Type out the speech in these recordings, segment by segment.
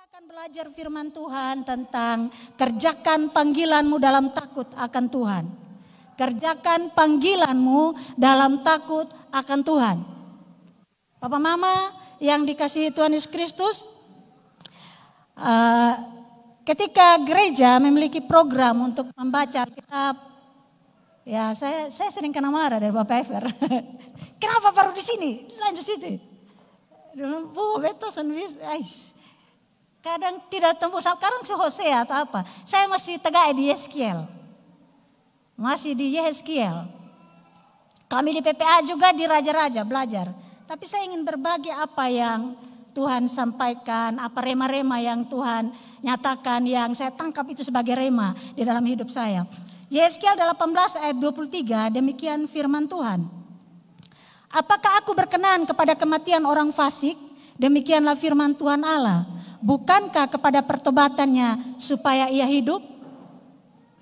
akan belajar firman Tuhan tentang kerjakan panggilanmu dalam takut akan Tuhan. Kerjakan panggilanmu dalam takut akan Tuhan. Papa Mama yang dikasihi Tuhan Yesus Kristus, ketika gereja memiliki program untuk membaca Alkitab, ya saya sering kena marah dari Bapak Ever. Kenapa baru di sini? Lanjut situ. Bu, betul kadang tidak tembus, sekarang Hosea atau apa. Saya masih tegak di Yeskiel. Masih di Yeskiel. Kami di PPA juga di Raja-Raja belajar. Tapi saya ingin berbagi apa yang Tuhan sampaikan, apa rema-rema yang Tuhan nyatakan, yang saya tangkap itu sebagai rema di dalam hidup saya. Yeskiel 18 ayat 23, demikian firman Tuhan. Apakah aku berkenan kepada kematian orang fasik? Demikianlah firman Tuhan Allah. Bukankah kepada pertobatannya supaya ia hidup?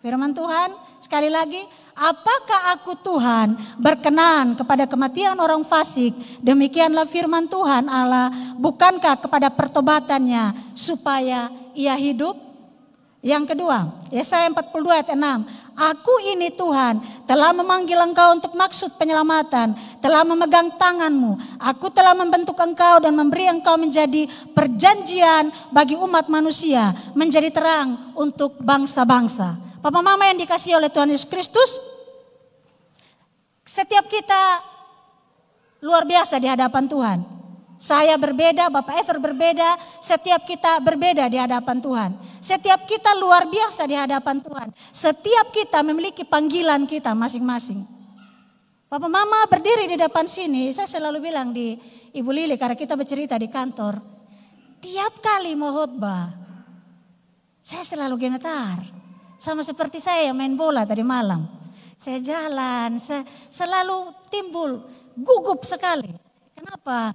Firman Tuhan sekali lagi. Apakah aku Tuhan berkenan kepada kematian orang fasik? Demikianlah firman Tuhan Allah. Bukankah kepada pertobatannya supaya ia hidup? Yang kedua, Yesaya 42 ayat 6. Aku ini Tuhan telah memanggil engkau untuk maksud penyelamatan. Telah memegang tanganmu. Aku telah membentuk engkau dan memberi engkau menjadi perjanjian bagi umat manusia. Menjadi terang untuk bangsa-bangsa. Papa Mama yang dikasihi oleh Tuhan Yesus Kristus. Setiap kita luar biasa di hadapan Tuhan. Saya berbeda, Bapak Ever berbeda, setiap kita berbeda di hadapan Tuhan. Setiap kita luar biasa di hadapan Tuhan. Setiap kita memiliki panggilan kita masing-masing. Bapak Mama berdiri di depan sini, saya selalu bilang di Ibu Lili karena kita bercerita di kantor. Tiap kali mau khotbah, saya selalu gemetar. Sama seperti saya yang main bola tadi malam. Saya jalan, saya selalu timbul gugup sekali. Kenapa?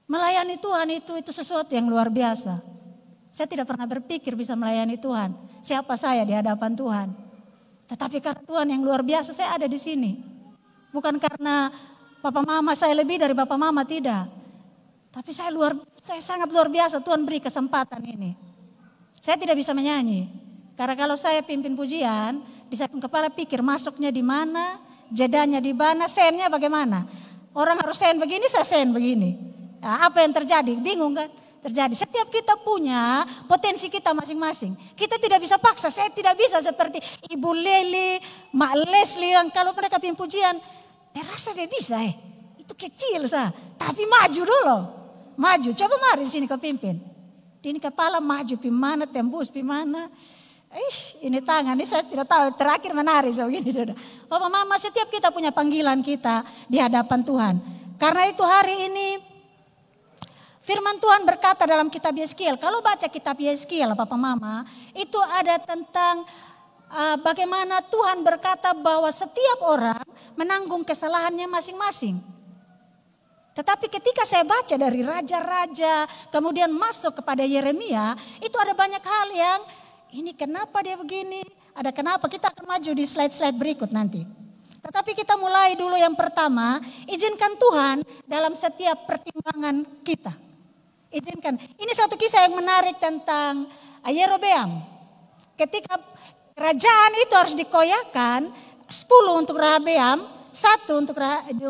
Melayani Tuhan itu sesuatu yang luar biasa. Saya tidak pernah berpikir bisa melayani Tuhan. Siapa saya di hadapan Tuhan. Tetapi karena Tuhan yang luar biasa saya ada di sini. Bukan karena Papa Mama saya lebih dari Papa Mama, tidak. Tapi saya sangat luar biasa Tuhan beri kesempatan ini. Saya tidak bisa menyanyi. Karena kalau saya pimpin pujian, di samping kepala pikir masuknya di mana, jedanya di mana, sennya bagaimana. Orang harus sen begini, saya sen begini. Nah, apa yang terjadi? Bingung kan? Terjadi. Setiap kita punya potensi kita masing-masing. Kita tidak bisa paksa. Saya tidak bisa seperti Ibu Leli, Mak Leslie yang kalau mereka pimpin pujian, terasa dia bisa. Itu kecil sah. Tapi maju dulu. Maju. Coba mari sini kau pimpin. Ini kepala maju pimana, tembus pimana. Ini tangan, ini saya tidak tahu. Terakhir menari so gini sudah. Papa Mama, setiap kita punya panggilan kita di hadapan Tuhan. Karena itu hari ini firman Tuhan berkata dalam kitab Yeskiel, kalau baca kitab Yeskiel Papa Mama, itu ada tentang bagaimana Tuhan berkata bahwa setiap orang menanggung kesalahannya masing-masing. Tetapi ketika saya baca dari raja-raja, kemudian masuk kepada Yeremia, itu ada banyak hal yang, ini kenapa dia begini, ada kenapa, kita akan maju di slide-slide berikut nanti. Tetapi kita mulai dulu yang pertama, izinkan Tuhan dalam setiap pertimbangan kita. Izinkan. Ini satu kisah yang menarik tentang Yerobeam. Ketika kerajaan itu harus dikoyakan, 10 untuk Rehabeam, 1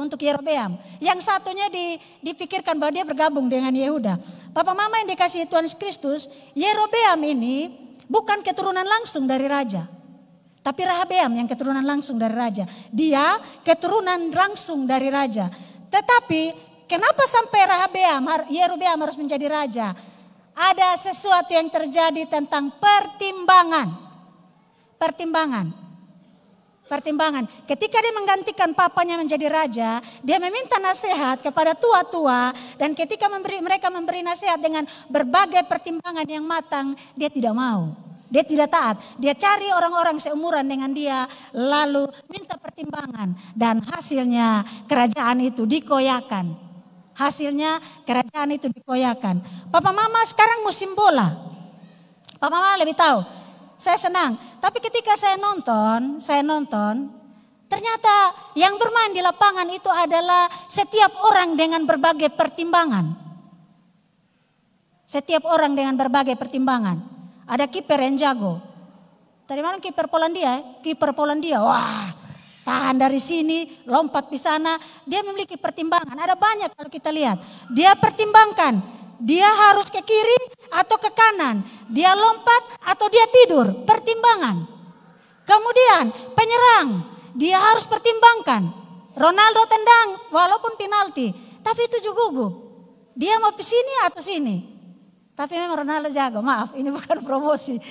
untuk Yerobeam. Yang satunya dipikirkan bahwa dia bergabung dengan Yehuda. Papa Mama yang dikasihi Tuhan Yesus Kristus, Yerobeam ini bukan keturunan langsung dari raja. Tapi Rehabeam yang keturunan langsung dari raja. Dia keturunan langsung dari raja. Tetapi kenapa sampai Yerobeam harus menjadi raja? Ada sesuatu yang terjadi tentang pertimbangan. Pertimbangan. Ketika dia menggantikan papanya menjadi raja, dia meminta nasihat kepada tua-tua. Dan ketika mereka memberi nasihat dengan berbagai pertimbangan yang matang, dia tidak mau. Dia tidak taat. Dia cari orang-orang seumuran dengan dia. Lalu minta pertimbangan. Dan hasilnya kerajaan itu dikoyakan. Papa Mama sekarang musim bola. Papa Mama lebih tahu. Saya senang. Tapi ketika saya nonton. Ternyata yang bermain di lapangan itu adalah setiap orang dengan berbagai pertimbangan. Setiap orang dengan berbagai pertimbangan. Ada kiper yang jago. Tadi mana kiper Polandia? Kiper Polandia, wah, tahan dari sini, lompat di sana. Dia memiliki pertimbangan. Ada banyak kalau kita lihat. Dia pertimbangkan, dia harus ke kiri atau ke kanan. Dia lompat atau dia tidur. Pertimbangan. Kemudian penyerang, dia harus pertimbangkan. Ronaldo tendang walaupun penalti, tapi itu juga gugup. Dia mau ke sini atau sini. Tapi memang Ronaldo jago, maaf ini bukan promosi.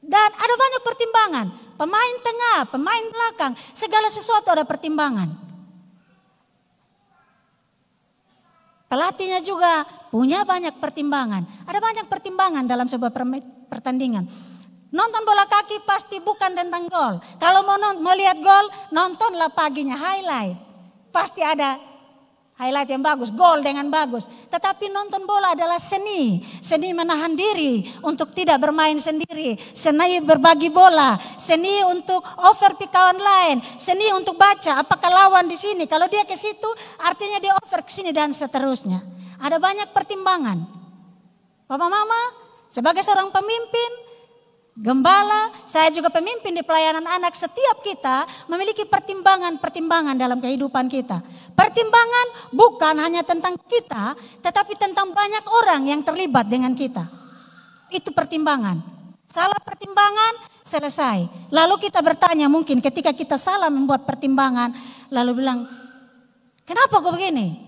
Dan ada banyak pertimbangan. Pemain tengah, pemain belakang, segala sesuatu ada pertimbangan. Pelatihnya juga punya banyak pertimbangan. Ada banyak pertimbangan dalam sebuah pertandingan. Nonton bola kaki pasti bukan tentang gol. Kalau mau lihat gol, nontonlah paginya highlight. Pasti ada highlight yang bagus, gol dengan bagus. Tetapi nonton bola adalah seni. Seni menahan diri untuk tidak bermain sendiri. Seni berbagi bola. Seni untuk overpick kawan lain. Seni untuk baca apakah lawan di sini. Kalau dia ke situ artinya dia over ke sini dan seterusnya. Ada banyak pertimbangan. Bapak mama sebagai seorang pemimpin, gembala, saya juga pemimpin di pelayanan anak. Setiap kita memiliki pertimbangan-pertimbangan dalam kehidupan kita. Pertimbangan bukan hanya tentang kita, tetapi tentang banyak orang yang terlibat dengan kita. Itu pertimbangan. Salah pertimbangan, selesai. Lalu kita bertanya mungkin ketika kita salah membuat pertimbangan, lalu bilang, kenapa kok begini?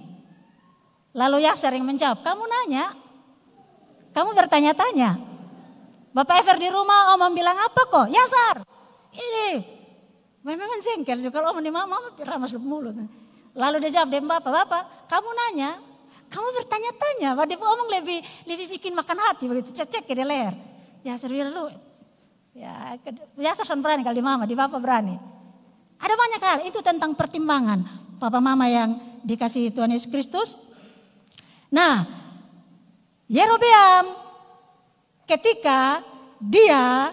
Lalu Yasser yang menjawab, kamu nanya, kamu bertanya-tanya. Bapak Ever di rumah, Om bilang apa kok? Yasar, ini. Memang jengkel juga kalau Om di mama ramas mulut. Lalu dia jawab dengan Bapak, kamu nanya, kamu bertanya-tanya. Waduh Om lebih bikin makan hati begitu, cecek ke leher. Yasar bilang lu, ya Yasar berani kalau di mama, di Bapak berani. Ada banyak hal, itu tentang pertimbangan. Papa mama yang dikasihi Tuhan Yesus Kristus. Nah, Yerobeam ketika dia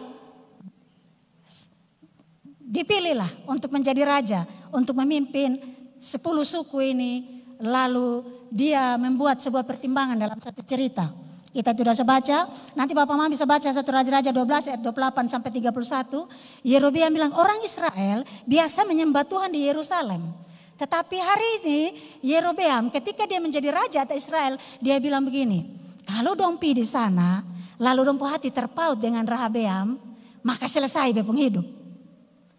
dipilihlah untuk menjadi raja, untuk memimpin 10 suku ini, lalu dia membuat sebuah pertimbangan dalam satu cerita. Kita tidak bisa baca, nanti Bapak Mama bisa baca 1 Raja-Raja 12 ayat 28 sampai 31. Yerobeam bilang orang Israel biasa menyembah Tuhan di Yerusalem. Tetapi hari ini Yerobeam ketika dia menjadi raja atas Israel, dia bilang begini, kalau dong pi di sana, lalu dong hati terpaut dengan Rehabeam, maka selesai bepung hidup.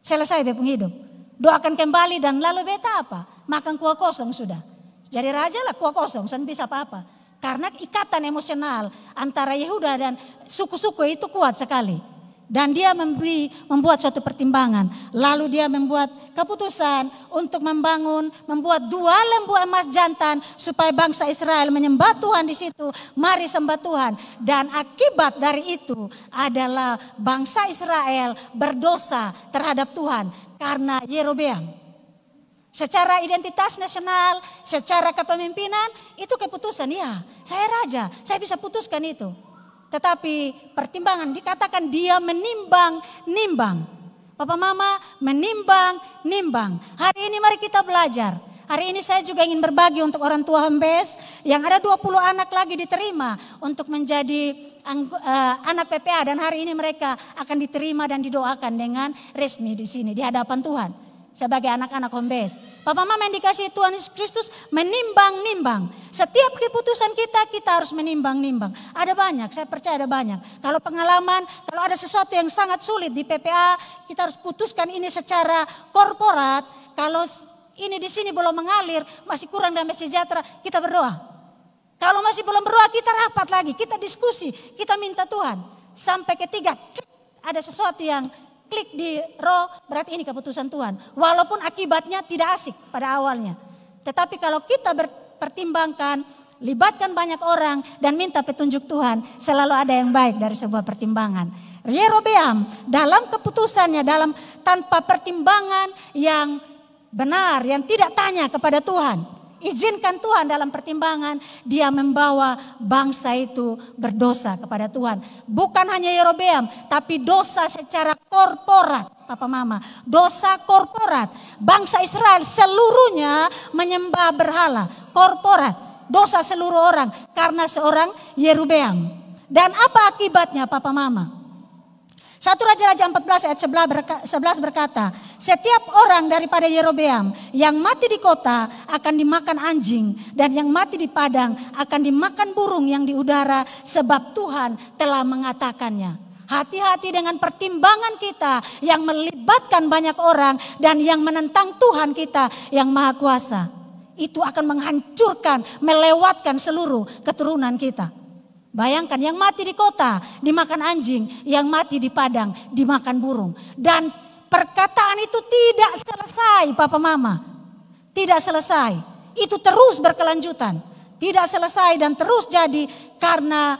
Selesai bepung hidup. Doakan kembali dan lalu beta apa? Makan kuah kosong sudah. Jadi raja lah kuah kosong, sen bisa apa-apa. Karena ikatan emosional antara Yehuda dan suku-suku itu kuat sekali. Dan dia membuat suatu pertimbangan. Lalu dia membuat keputusan untuk membuat 2 lembu emas jantan supaya bangsa Israel menyembah Tuhan di situ. Mari sembah Tuhan. Dan akibat dari itu adalah bangsa Israel berdosa terhadap Tuhan karena Yerobeam. Secara identitas nasional, secara kepemimpinan itu keputusan ya. Saya raja, saya bisa putuskan itu. Tetapi pertimbangan dikatakan dia menimbang-nimbang. Papa mama menimbang-nimbang. Hari ini mari kita belajar. Hari ini saya juga ingin berbagi untuk orang tua Hembes yang ada 20 anak lagi diterima untuk menjadi anak PPA. Dan hari ini mereka akan diterima dan didoakan dengan resmi di sini di hadapan Tuhan. Sebagai anak-anak Hembes. Papa mama yang dikasih Tuhan Yesus Kristus menimbang-nimbang. Setiap keputusan kita harus menimbang-nimbang. Ada banyak, saya percaya ada banyak. Kalau pengalaman, kalau ada sesuatu yang sangat sulit di PPA, kita harus putuskan ini secara korporat. Kalau ini di sini belum mengalir, masih kurang damai sejahtera, kita berdoa. Kalau masih belum berdoa, kita rapat lagi, kita diskusi, kita minta Tuhan. Sampai ketiga, ada sesuatu yang klik di roh, berarti ini keputusan Tuhan. Walaupun akibatnya tidak asik pada awalnya. Tetapi kalau kita pertimbangkan, libatkan banyak orang dan minta petunjuk Tuhan, selalu ada yang baik dari sebuah pertimbangan. Yerobeam dalam keputusannya, tanpa pertimbangan yang benar, yang tidak tanya kepada Tuhan. Izinkan Tuhan dalam pertimbangan, dia membawa bangsa itu berdosa kepada Tuhan. Bukan hanya Yerobeam, tapi dosa secara korporat, Papa Mama. Dosa korporat. Bangsa Israel seluruhnya menyembah berhala, korporat. dosa seluruh orang karena seorang Yerobeam. Dan apa akibatnya Papa Mama? 1 Raja-Raja 14 ayat 11 berkata, setiap orang daripada Yerobeam yang mati di kota akan dimakan anjing, dan yang mati di padang akan dimakan burung yang di udara, sebab Tuhan telah mengatakannya. Hati-hati dengan pertimbangan kita yang melibatkan banyak orang dan yang menentang Tuhan kita yang Maha Kuasa. Itu akan menghancurkan, melewatkan seluruh keturunan kita. Bayangkan, yang mati di kota dimakan anjing, yang mati di padang dimakan burung. Dan perkataan itu tidak selesai Papa Mama. Tidak selesai. Itu terus berkelanjutan. Tidak selesai dan terus jadi karena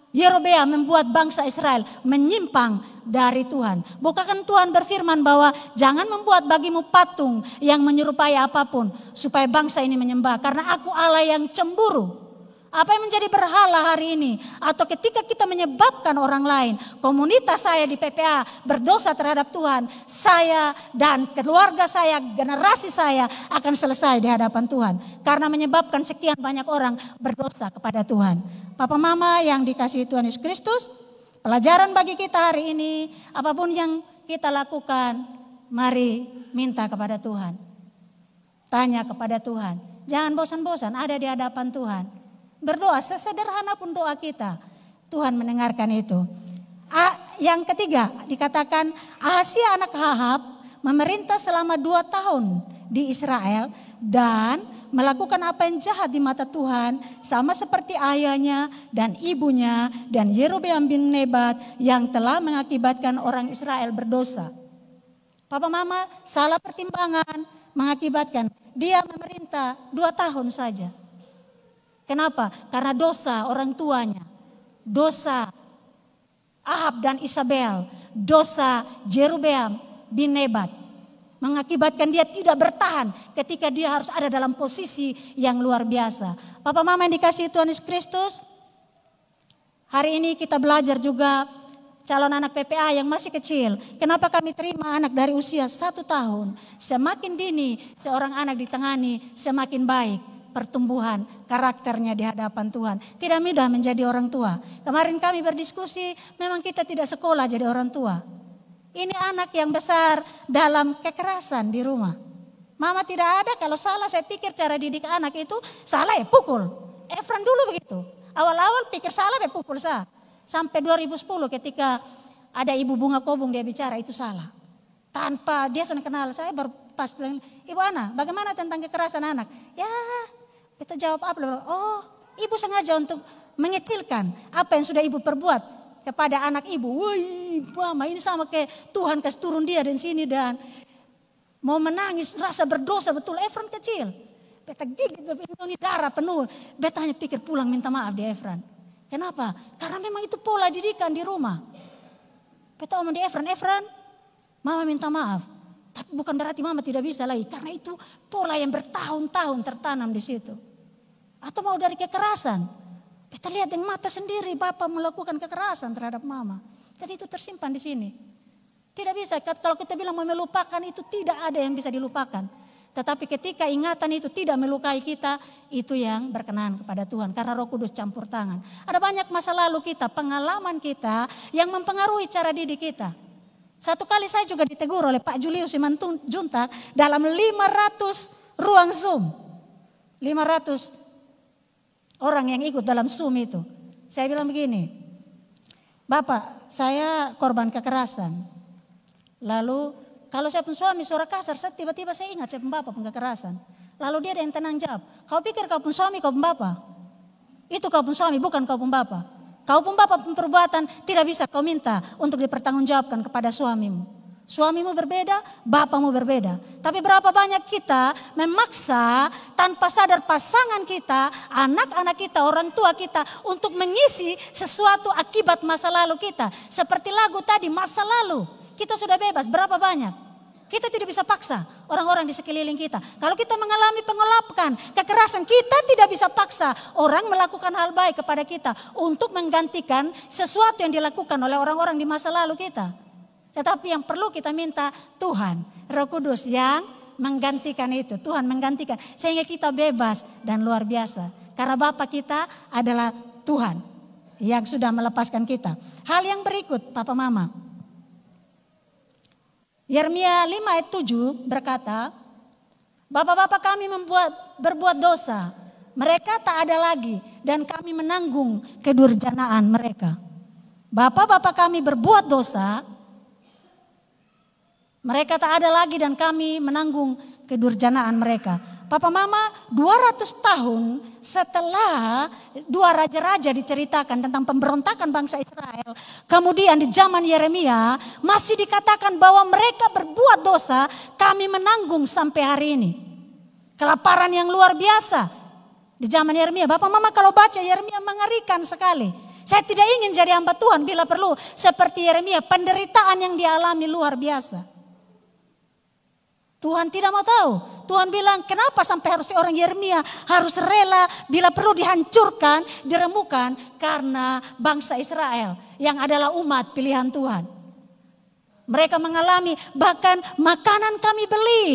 Yerobeam membuat bangsa Israel menyimpang dari Tuhan. Bukankah Tuhan berfirman bahwa jangan membuat bagimu patung yang menyerupai apapun supaya bangsa ini menyembah, karena aku Allah yang cemburu. Apa yang menjadi berhala hari ini? Atau ketika kita menyebabkan orang lain, komunitas saya di PPA berdosa terhadap Tuhan, saya dan keluarga saya, generasi saya akan selesai di hadapan Tuhan. Karena menyebabkan sekian banyak orang berdosa kepada Tuhan. Papa Mama yang dikasihi Tuhan Yesus Kristus, pelajaran bagi kita hari ini, apapun yang kita lakukan, mari minta kepada Tuhan. Tanya kepada Tuhan. Jangan bosan-bosan ada di hadapan Tuhan. Berdoa sesederhana pun doa kita, Tuhan mendengarkan itu. Yang ketiga dikatakan Ahazia anak Ahab memerintah selama 2 tahun di Israel dan melakukan apa yang jahat di mata Tuhan, sama seperti ayahnya dan ibunya dan Yerobeam bin Nebat yang telah mengakibatkan orang Israel berdosa. Papa Mama salah pertimbangan mengakibatkan dia memerintah 2 tahun saja. Kenapa? Karena dosa orang tuanya, dosa Ahab dan Isabel, dosa Yerobeam bin Nebat mengakibatkan dia tidak bertahan ketika dia harus ada dalam posisi yang luar biasa. Papa Mama yang dikasihi Tuhan Yesus Kristus, hari ini kita belajar juga calon anak PPA yang masih kecil. Kenapa kami terima anak dari usia 1 tahun? Semakin dini seorang anak ditangani, semakin baik pertumbuhan karakternya di hadapan Tuhan. Tidak mudah menjadi orang tua. Kemarin kami berdiskusi, memang kita tidak sekolah jadi orang tua. Ini anak yang besar dalam kekerasan di rumah. Mama tidak ada, kalau salah saya pikir cara didik anak itu salah ya pukul. Efran dulu begitu. Awal-awal pikir salah ya pukul saya. Sampai 2010 ketika ada Ibu Bunga Kobung dia bicara itu salah. Tanpa dia sudah kenal saya baru pas bilang, Ibu Ana bagaimana tentang kekerasan anak? Ya kita jawab apa? Oh, ibu sengaja untuk mengecilkan apa yang sudah ibu perbuat kepada anak ibu. Wih, Mama ini sama kayak Tuhan kasih turun dia di sini dan mau menangis, rasa berdosa betul. Efran kecil, beta gigit, ini darah penuh. Beta hanya pikir pulang minta maaf di Efran. Kenapa? Karena memang itu pola didikan di rumah. Beta omong di Efran, Mama minta maaf. Tapi bukan berarti Mama tidak bisa lagi, karena itu pola yang bertahun-tahun tertanam di situ. Atau mau dari kekerasan. Kita lihat dengan mata sendiri Bapak melakukan kekerasan terhadap Mama. Dan itu tersimpan di sini. Tidak bisa, kalau kita bilang mau melupakan itu tidak ada yang bisa dilupakan. Tetapi ketika ingatan itu tidak melukai kita, itu yang berkenan kepada Tuhan. Karena Roh Kudus campur tangan. Ada banyak masa lalu kita, pengalaman kita yang mempengaruhi cara didik kita. Satu kali saya juga ditegur oleh Pak Julius Simanjuntak dalam 500 ruang Zoom. 500 orang yang ikut dalam Zoom itu. Saya bilang begini, Bapak saya korban kekerasan. Lalu kalau saya pun suami suara kasar, tiba-tiba saya ingat saya pun Bapak pun kekerasan. Lalu dia ada yang tenang jawab, kau pikir kau pun suami kau pun Bapak? Itu kau pun suami bukan kau pun Bapak. Kau pun Bapak pun perbuatan tidak bisa kau minta untuk dipertanggungjawabkan kepada suamimu. Suamimu berbeda, bapakmu berbeda. Tapi berapa banyak kita memaksa tanpa sadar pasangan kita, anak-anak kita, orang tua kita untuk mengisi sesuatu akibat masa lalu kita. Seperti lagu tadi, masa lalu. Kita sudah bebas, berapa banyak? Kita tidak bisa paksa orang-orang di sekeliling kita. Kalau kita mengalami pengelapan, kekerasan, kita tidak bisa paksa orang melakukan hal baik kepada kita untuk menggantikan sesuatu yang dilakukan oleh orang-orang di masa lalu kita. Tetapi yang perlu kita minta Tuhan, Roh Kudus yang menggantikan itu. Tuhan menggantikan sehingga kita bebas dan luar biasa. Karena Bapa kita adalah Tuhan yang sudah melepaskan kita. Hal yang berikut Papa Mama. Yeremia 5 ayat 7 berkata, Bapak-bapak kami berbuat dosa. Mereka tak ada lagi dan kami menanggung kedurjanaan mereka. Bapak-bapak kami berbuat dosa. Mereka tak ada lagi dan kami menanggung kedurjanaan mereka. Papa Mama, 200 tahun setelah dua raja-raja diceritakan tentang pemberontakan bangsa Israel. Kemudian di zaman Yeremia masih dikatakan bahwa mereka berbuat dosa, kami menanggung sampai hari ini. Kelaparan yang luar biasa di zaman Yeremia. Bapak Mama kalau baca Yeremia mengerikan sekali. Saya tidak ingin jadi hamba Tuhan bila perlu seperti Yeremia. Penderitaan yang dialami luar biasa. Tuhan tidak mau tahu. Tuhan bilang kenapa sampai harus orang Yeremia harus rela bila perlu dihancurkan, diremukan karena bangsa Israel yang adalah umat pilihan Tuhan. Mereka mengalami bahkan makanan kami beli.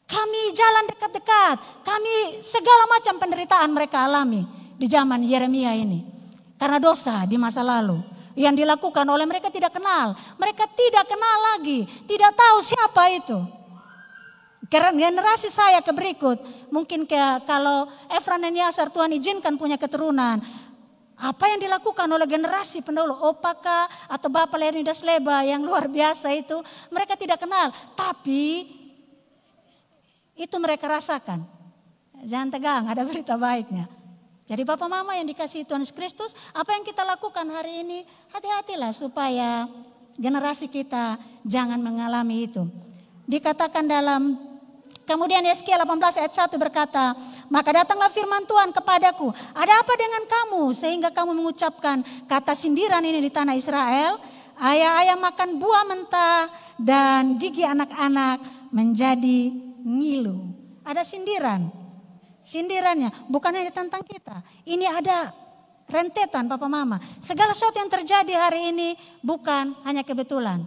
Kami jalan dekat-dekat. Kami segala macam penderitaan mereka alami di zaman Yeremia ini. Karena dosa di masa lalu. Yang dilakukan oleh mereka tidak kenal. Mereka tidak kenal lagi. Tidak tahu siapa itu. Karena generasi saya ke berikut. Mungkin kalau Efran dan Yasar Tuhan izinkan punya keturunan. Apa yang dilakukan oleh generasi pendahulu. Opaka atau Bapak Leonidas Leba yang luar biasa itu. Mereka tidak kenal. Tapi itu mereka rasakan. Jangan tegang, ada berita baiknya. Jadi Bapak Mama yang dikasihi Tuhan Yesus Kristus, apa yang kita lakukan hari ini, hati-hatilah supaya generasi kita jangan mengalami itu. Dikatakan dalam, kemudian Yeskiel 18 ayat 1 berkata, maka datanglah firman Tuhan kepadaku, ada apa dengan kamu sehingga kamu mengucapkan kata sindiran ini di tanah Israel, ayah-ayah makan buah mentah dan gigi anak-anak menjadi ngilu. Ada sindiran. Sindirannya bukan hanya tentang kita. Ini ada rentetan Papa Mama. Segala sesuatu yang terjadi hari ini bukan hanya kebetulan.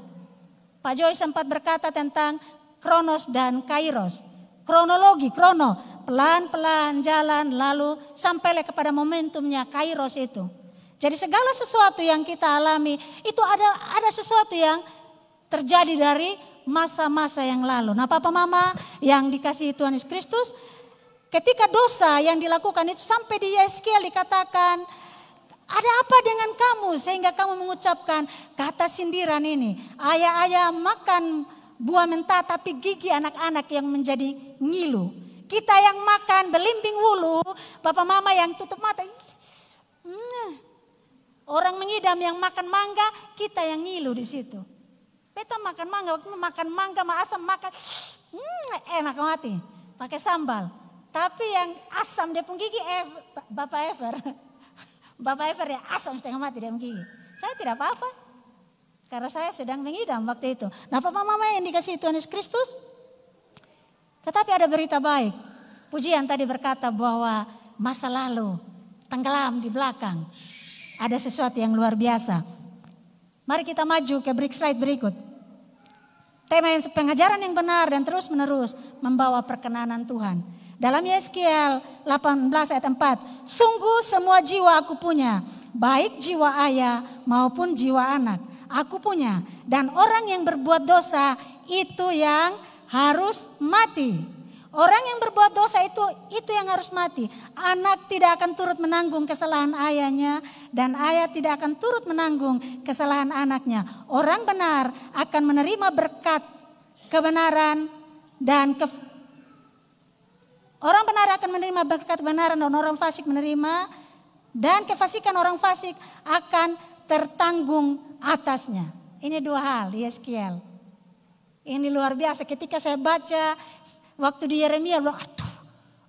Pak Joy sempat berkata tentang kronos dan kairos. Kronologi, pelan-pelan jalan lalu sampailah kepada momentumnya kairos itu. Jadi segala sesuatu yang kita alami itu ada sesuatu yang terjadi dari masa-masa yang lalu. Nah Papa Mama yang dikasihi Tuhan Yesus Kristus, ketika dosa yang dilakukan itu sampai di Yeskiel dikatakan, ada apa dengan kamu sehingga kamu mengucapkan kata sindiran ini. Ayah-ayah makan buah mentah tapi gigi anak-anak yang menjadi ngilu. Kita yang makan belimbing wulu, Bapak Mama yang tutup mata. Orang mengidam yang makan mangga, kita yang ngilu di situ. Beta makan mangga, waktu makan mangga asam makan, enak mati, pakai sambal. Tapi yang asam dia pun gigi Bapak Ever ya asam setengah mati dia pun gigi. Saya tidak apa-apa. Karena saya sedang mengidam waktu itu. Nah Papa Mama yang dikasihi Tuhan Yesus Kristus. Tetapi ada berita baik. Pujian tadi berkata bahwa masa lalu tenggelam di belakang. Ada sesuatu yang luar biasa. Mari kita maju ke slide berikut. Tema yang pengajaran yang benar dan terus menerus membawa perkenanan Tuhan. Dalam Yeskiel 18 ayat 4, sungguh semua jiwa aku punya, baik jiwa ayah maupun jiwa anak, aku punya. Dan orang yang berbuat dosa itu yang harus mati. Orang yang berbuat dosa itu yang harus mati. Anak tidak akan turut menanggung kesalahan ayahnya dan ayah tidak akan turut menanggung kesalahan anaknya. Orang benar akan menerima berkat kebenaran dan orang benar akan menerima berkat kebenaran dan orang fasik menerima, dan kefasikan orang fasik akan tertanggung atasnya. Ini dua hal Yeskiel. Ini luar biasa ketika saya baca waktu di Yeremia, aduh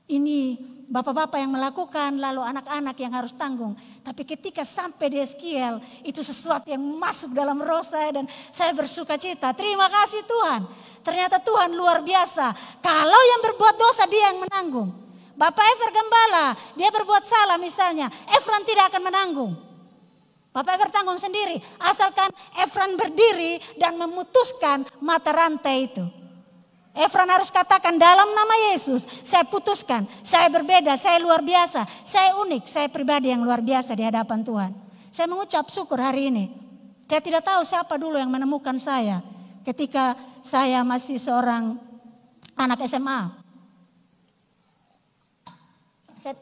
ini bapak-bapak yang melakukan lalu anak-anak yang harus tanggung. Tapi ketika sampai di Yeskiel itu sesuatu yang masuk dalam roh saya dan saya bersuka cita. Terima kasih Tuhan. Ternyata Tuhan luar biasa. Kalau yang berbuat dosa dia yang menanggung. Bapak Ever gembala, dia berbuat salah misalnya. Efran tidak akan menanggung. Bapak Ever tanggung sendiri. Asalkan Efran berdiri dan memutuskan mata rantai itu. Efran harus katakan dalam nama Yesus, saya putuskan, saya berbeda, saya luar biasa, saya unik, saya pribadi yang luar biasa di hadapan Tuhan. Saya mengucap syukur hari ini. Saya tidak tahu siapa dulu yang menemukan saya ketika saya masih seorang anak SMA.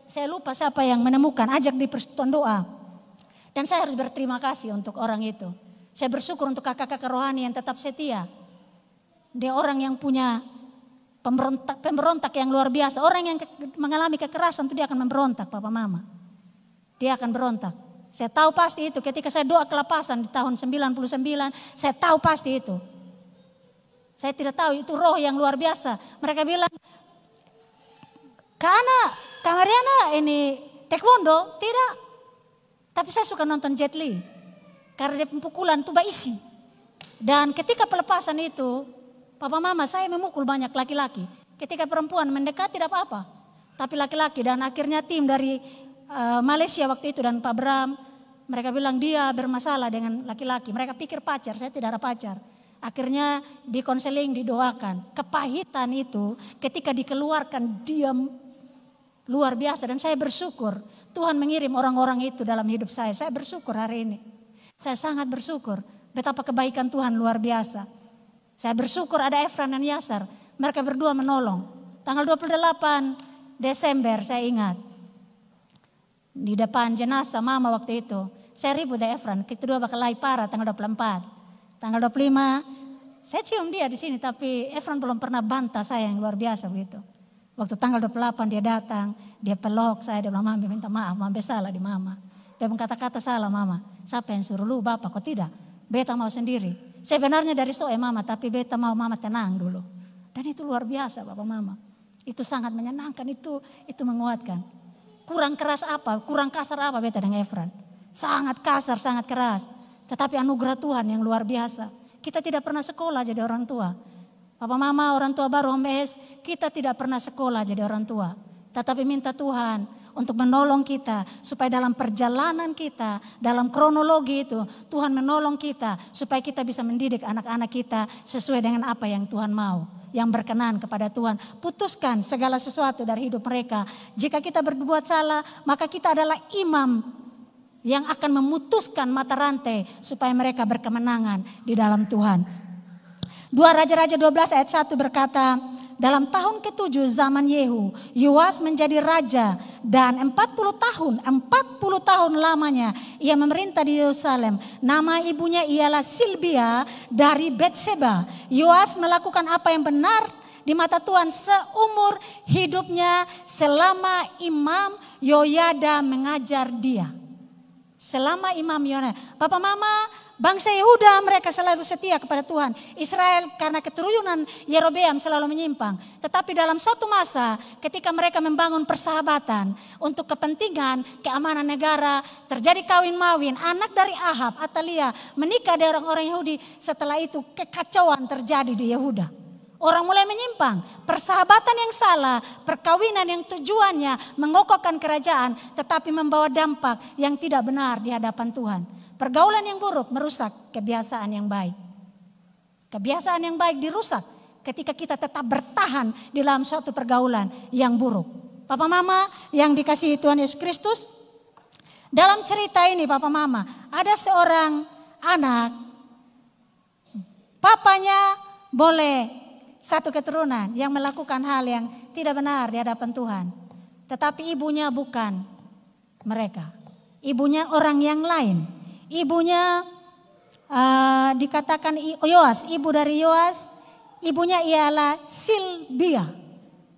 Saya lupa siapa yang menemukan, ajak di persekutuan doa. Dan saya harus berterima kasih untuk orang itu. Saya bersyukur untuk kakak-kakak rohani yang tetap setia. Dia orang yang punya pemberontak yang luar biasa. Orang yang mengalami kekerasan itu dia akan memberontak, Papa Mama. Dia akan berontak. Saya tahu pasti itu ketika saya doa kelepasan di tahun 99, saya tahu pasti itu. Saya tidak tahu itu roh yang luar biasa. Mereka bilang, Kak Mariana ini taekwondo? Tidak. Tapi saya suka nonton Jet Li. Karena dia pemukulan itu isi. Dan ketika pelepasan itu, Papa Mama saya memukul banyak laki-laki. Ketika perempuan mendekat tidak apa-apa. Tapi laki-laki dan akhirnya tim dari Malaysia waktu itu dan Pak Bram. Mereka bilang dia bermasalah dengan laki-laki. Mereka pikir pacar, saya tidak ada pacar. Akhirnya dikonseling, didoakan. Kepahitan itu ketika dikeluarkan dia luar biasa. Dan saya bersyukur Tuhan mengirim orang-orang itu dalam hidup saya. Saya bersyukur hari ini. Saya sangat bersyukur betapa kebaikan Tuhan luar biasa. Saya bersyukur ada Efran dan Yasar. Mereka berdua menolong. Tanggal 28 Desember saya ingat. Di depan jenazah mama waktu itu. Saya ribut dengan Efran. Kita dua bakal lari parah tanggal 24. Tanggal 25 saya cium dia di sini. Tapi Efran belum pernah bantah saya yang luar biasa begitu. Waktu tanggal 28 dia datang. Dia peluk saya. Dia bilang, Mama minta maaf. Mama salah di Mama. Dia berkata-kata salah Mama. Siapa yang suruh lu Bapak? Kok tidak? Beta mau sendiri. Sebenarnya dari Mama, tapi beta mau Mama tenang dulu. Dan itu luar biasa Bapak Mama. Itu sangat menyenangkan, itu menguatkan. Kurang keras apa, kurang kasar apa beta dengan Efran. Sangat kasar, sangat keras. Tetapi anugerah Tuhan yang luar biasa. Kita tidak pernah sekolah jadi orang tua. Bapak Mama orang tua baru HMS, kita tidak pernah sekolah jadi orang tua. Tetapi minta Tuhan untuk menolong kita supaya dalam perjalanan kita, dalam kronologi itu Tuhan menolong kita supaya kita bisa mendidik anak-anak kita sesuai dengan apa yang Tuhan mau, yang berkenan kepada Tuhan. Putuskan segala sesuatu dari hidup mereka. Jika kita berbuat salah, maka kita adalah imam yang akan memutuskan mata rantai supaya mereka berkemenangan di dalam Tuhan. 2 Raja-Raja 12 ayat 1 berkata, dalam tahun ke-7 zaman Yehu, Yoas menjadi raja dan 40 tahun lamanya ia memerintah di Yerusalem. Nama ibunya ialah Silbia dari Betseba. Yoas melakukan apa yang benar di mata Tuhan seumur hidupnya selama Imam Yoyada mengajar dia. Selama Imam Yoyada. Papa Mama, bangsa Yehuda mereka selalu setia kepada Tuhan. Israel karena keturunan Yerobeam selalu menyimpang. Tetapi dalam suatu masa ketika mereka membangun persahabatan untuk kepentingan keamanan negara, terjadi kawin-mawin, anak dari Ahab, Atalia menikah dengan orang-orang Yahudi. Setelah itu kekacauan terjadi di Yehuda. Orang mulai menyimpang, persahabatan yang salah, perkawinan yang tujuannya mengokohkan kerajaan tetapi membawa dampak yang tidak benar di hadapan Tuhan. Pergaulan yang buruk merusak kebiasaan yang baik. Kebiasaan yang baik dirusak ketika kita tetap bertahan di dalam suatu pergaulan yang buruk. Papa Mama yang dikasihi Tuhan Yesus Kristus, dalam cerita ini Papa Mama ada seorang anak, papanya boleh satu keturunan yang melakukan hal yang tidak benar di hadapan Tuhan. Tetapi ibunya bukan mereka. Ibunya orang yang lain. Ibunya dikatakan Yoas, ibu dari Yoas. Ibunya ialah Silbia.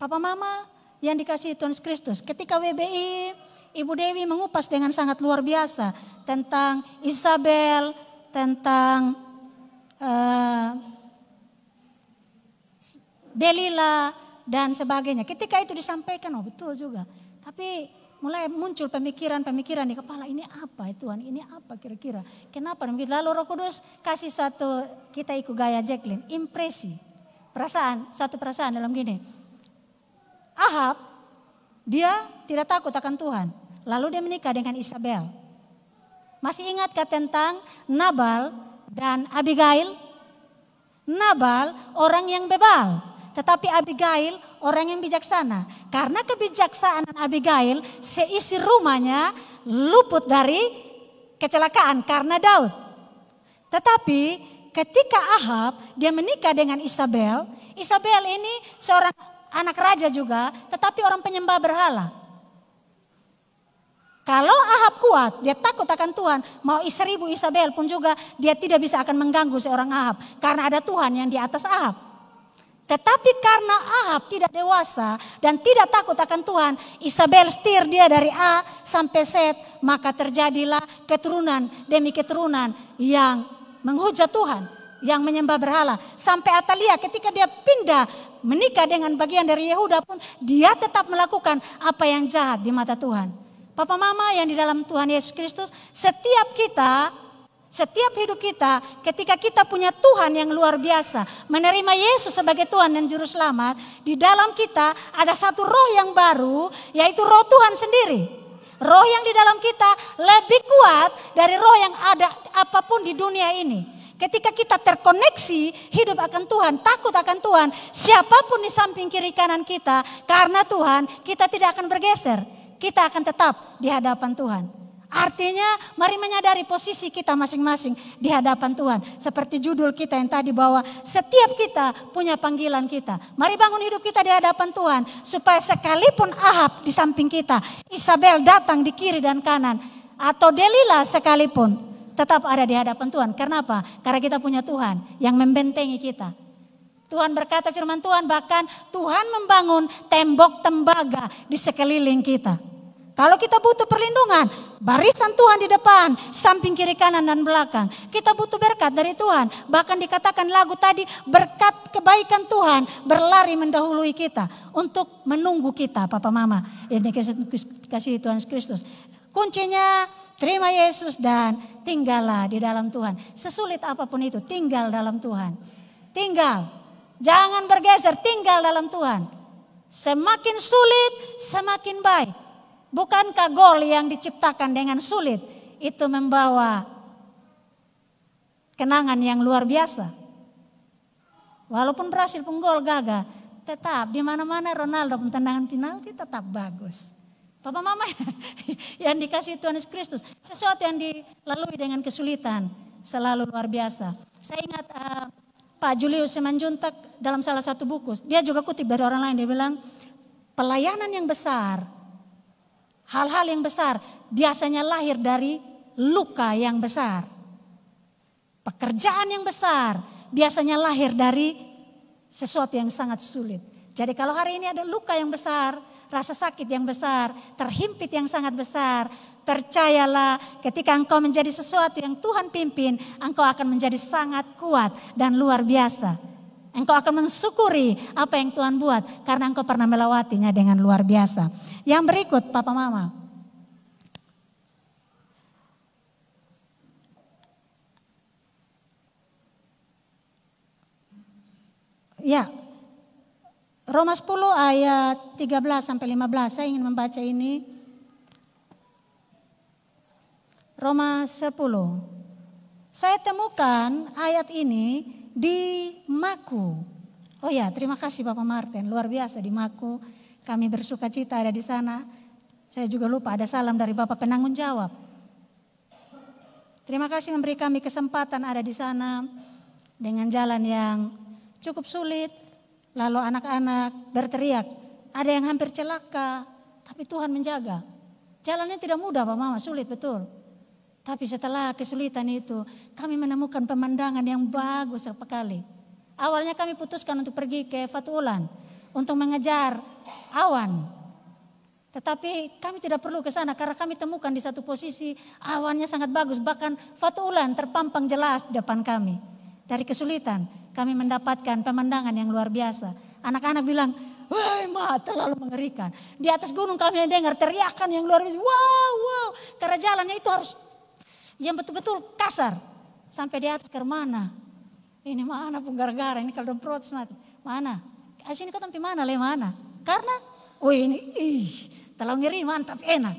Papa Mama yang dikasihi Tuhan Kristus. Ketika WBI, Ibu Dewi mengupas dengan sangat luar biasa. Tentang Isabel, tentang Delila dan sebagainya. Ketika itu disampaikan, oh betul juga. Tapi mulai muncul pemikiran-pemikiran di kepala, ini apa Tuhan, ini apa kira-kira. Kenapa begitu? Lalu Roh Kudus kasih satu, kita ikut gaya Jacqueline, impresi. Satu perasaan dalam gini. Ahab, dia tidak takut akan Tuhan. Lalu dia menikah dengan Isabel. Masih ingatkah tentang Nabal dan Abigail? Nabal orang yang bebal. Tetapi Abigail orang yang bijaksana. Karena kebijaksanaan Abigail, seisi rumahnya luput dari kecelakaan karena Daud. Tetapi ketika Ahab dia menikah dengan Isabel, Isabel ini seorang anak raja juga, tetapi orang penyembah berhala. Kalau Ahab kuat, dia takut akan Tuhan, mau 1000 Isabel pun juga dia tidak bisa akan mengganggu seorang Ahab. Karena ada Tuhan yang di atas Ahab. Tetapi karena Ahab tidak dewasa dan tidak takut akan Tuhan, Isabel setir dia dari A sampai Z, maka terjadilah keturunan demi keturunan yang menghujat Tuhan, yang menyembah berhala. Sampai Atalia ketika dia pindah menikah dengan bagian dari Yehuda pun, dia tetap melakukan apa yang jahat di mata Tuhan. Papa mama yang di dalam Tuhan Yesus Kristus, setiap hidup kita, ketika kita punya Tuhan yang luar biasa, menerima Yesus sebagai Tuhan dan Juru Selamat, di dalam kita ada satu roh yang baru, yaitu roh Tuhan sendiri. Roh yang di dalam kita lebih kuat dari roh yang ada apapun di dunia ini. Ketika kita terkoneksi, hidup akan Tuhan, takut akan Tuhan, siapapun di samping kiri kanan kita, karena Tuhan, kita tidak akan bergeser. Kita akan tetap di hadapan Tuhan. Artinya mari menyadari posisi kita masing-masing di hadapan Tuhan. Seperti judul kita yang tadi bahwa setiap kita punya panggilan kita. Mari bangun hidup kita di hadapan Tuhan. Supaya sekalipun Ahab di samping kita, Isabel datang di kiri dan kanan, atau Delila sekalipun, tetap ada di hadapan Tuhan. Kenapa? Karena kita punya Tuhan yang membentengi kita. Tuhan berkata firman Tuhan, bahkan Tuhan membangun tembok tembaga di sekeliling kita. Kalau kita butuh perlindungan, barisan Tuhan di depan, samping kiri kanan dan belakang. Kita butuh berkat dari Tuhan. Bahkan dikatakan lagu tadi, berkat kebaikan Tuhan berlari mendahului kita untuk menunggu kita, Papa Mama. Ini kasih Tuhan Kristus. Kuncinya terima Yesus dan tinggallah di dalam Tuhan. Sesulit apapun itu, tinggal dalam Tuhan. Tinggal. Jangan bergeser, tinggal dalam Tuhan. Semakin sulit, semakin baik. Bukankah gol yang diciptakan dengan sulit itu membawa kenangan yang luar biasa? Walaupun berhasil pun gol gagal, tetap di mana-mana Ronaldo tendangan penalti tetap bagus. Papa mama yang dikasih Tuhan Yesus Kristus, sesuatu yang dilalui dengan kesulitan selalu luar biasa. Saya ingat Pak Julius Simanjuntak dalam salah satu buku, dia juga kutip dari orang lain, dia bilang pelayanan yang besar, hal-hal yang besar biasanya lahir dari luka yang besar. Pekerjaan yang besar biasanya lahir dari sesuatu yang sangat sulit. Jadi kalau hari ini ada luka yang besar, rasa sakit yang besar, terhimpit yang sangat besar, percayalah ketika engkau menjadi sesuatu yang Tuhan pimpin, engkau akan menjadi sangat kuat dan luar biasa. Engkau akan mensyukuri apa yang Tuhan buat karena engkau pernah melewatinya dengan luar biasa. Yang berikut Papa Mama. Ya, Roma 10 ayat 13 sampai 15, saya ingin membaca ini. Roma 10. Saya temukan ayat ini di Maku. Oh ya, terima kasih Bapak Martin, luar biasa di Maku. Kami bersuka cita ada di sana. Saya juga lupa ada salam dari Bapak penanggung jawab. Terima kasih memberi kami kesempatan ada di sana dengan jalan yang cukup sulit. Lalu anak-anak berteriak, ada yang hampir celaka, tapi Tuhan menjaga. Jalannya tidak mudah Pak Mama, sulit betul. Tapi setelah kesulitan itu, kami menemukan pemandangan yang bagus sekali. Awalnya kami putuskan untuk pergi ke Fatulan untuk mengejar awan. Tetapi kami tidak perlu ke sana karena kami temukan di satu posisi awannya sangat bagus. Bahkan Fatulan terpampang jelas di depan kami. Dari kesulitan kami mendapatkan pemandangan yang luar biasa. Anak-anak bilang, wah Ma terlalu mengerikan. Di atas gunung kami dengar teriakan yang luar biasa. Wow, wow. Karena jalannya itu harus yang betul-betul kasar. Sampai di atas ke mana? Ini mana pun gara-gara. Ini kalau protes mati. Mana? Sini kau tempi mana? Le mana? Karena, ini terlalu ngeri mantap enak.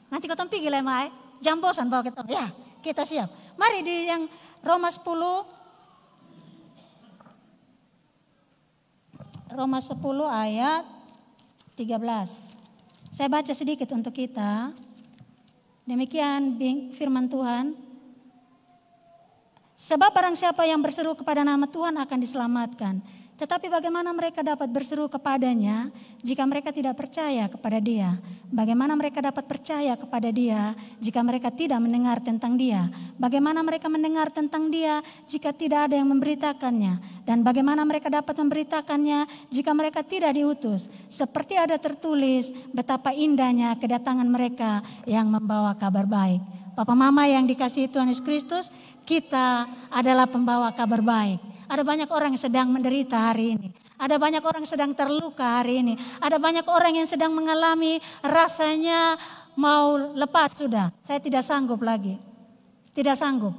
Nanti kau tempi gila mai. Jam bosan bawa kita. Ya kita siap. Mari di yang Roma 10. Roma 10 ayat 13. Saya baca sedikit untuk kita. Demikian firman Tuhan. Sebab barang siapa yang berseru kepada nama Tuhan akan diselamatkan. Tetapi bagaimana mereka dapat berseru kepadanya jika mereka tidak percaya kepada Dia? Bagaimana mereka dapat percaya kepada Dia jika mereka tidak mendengar tentang Dia? Bagaimana mereka mendengar tentang Dia jika tidak ada yang memberitakannya? Dan bagaimana mereka dapat memberitakannya jika mereka tidak diutus? Seperti ada tertulis, betapa indahnya kedatangan mereka yang membawa kabar baik. Papa Mama yang dikasihi Tuhan Yesus Kristus, kita adalah pembawa kabar baik. Ada banyak orang yang sedang menderita hari ini. Ada banyak orang yang sedang terluka hari ini. Ada banyak orang yang sedang mengalami rasanya mau lepas sudah. Saya tidak sanggup lagi. Tidak sanggup.